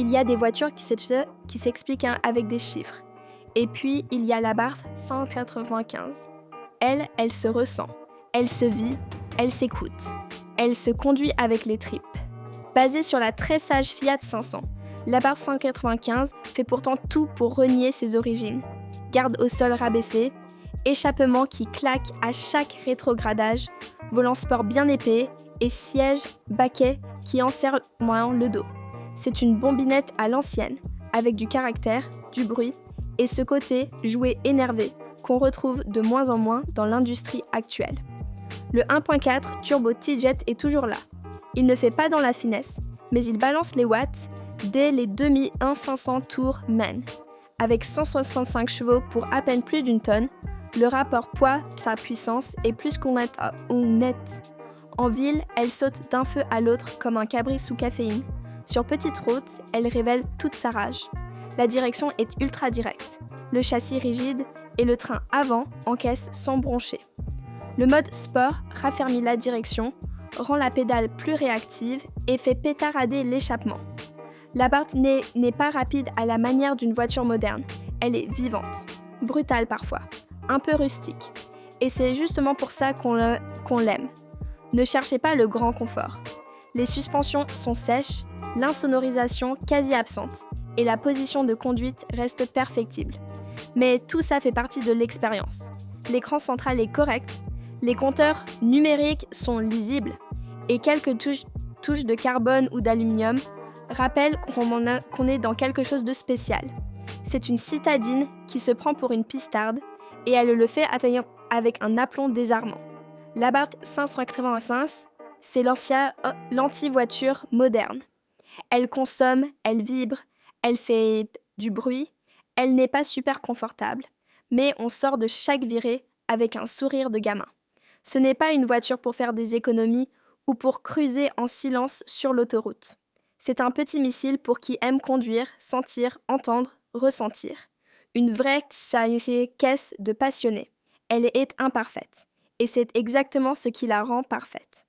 Il y a des voitures qui s'expliquent avec des chiffres. Et puis, il y a l'Abarth 195. Elle se ressent, elle se vit, elle s'écoute. Elle se conduit avec les tripes. Basée sur la très sage Fiat 500, l'Abarth 195 fait pourtant tout pour renier ses origines. Garde au sol rabaissé, échappement qui claque à chaque rétrogradage, volant sport bien épais et siège baquet qui enserre moins le dos. C'est une bombinette à l'ancienne, avec du caractère, du bruit et ce côté joué énervé qu'on retrouve de moins en moins dans l'industrie actuelle. Le 1.4 Turbo T-Jet est toujours là. Il ne fait pas dans la finesse, mais il balance les watts dès les 2500 tours man. Avec 165 chevaux pour à peine plus d'une tonne, le rapport poids-sa-puissance est plus qu'honnête. En ville, elle saute d'un feu à l'autre comme un cabri sous caféine. Sur petite route, elle révèle toute sa rage. La direction est ultra directe, le châssis rigide et le train avant encaisse sans broncher. Le mode sport raffermit la direction, rend la pédale plus réactive et fait pétarader l'échappement. L'Abarth n'est pas rapide à la manière d'une voiture moderne, elle est vivante, brutale parfois, un peu rustique. Et c'est justement pour ça qu'on l'aime. Ne cherchez pas le grand confort. Les suspensions sont sèches, l'insonorisation quasi absente, et la position de conduite reste perfectible. Mais tout ça fait partie de l'expérience. L'écran central est correct, les compteurs numériques sont lisibles, et quelques touches de carbone ou d'aluminium rappellent qu'on est dans quelque chose de spécial. C'est une citadine qui se prend pour une pistarde, et elle le fait avec un aplomb désarmant. L'Abarth 585, c'est l'anti-voiture moderne. Elle consomme, elle vibre, elle fait du bruit, elle n'est pas super confortable, mais on sort de chaque virée avec un sourire de gamin. Ce n'est pas une voiture pour faire des économies ou pour cruiser en silence sur l'autoroute. C'est un petit missile pour qui aime conduire, sentir, entendre, ressentir. Une vraie caisse de passionnés. Elle est imparfaite. Et c'est exactement ce qui la rend parfaite.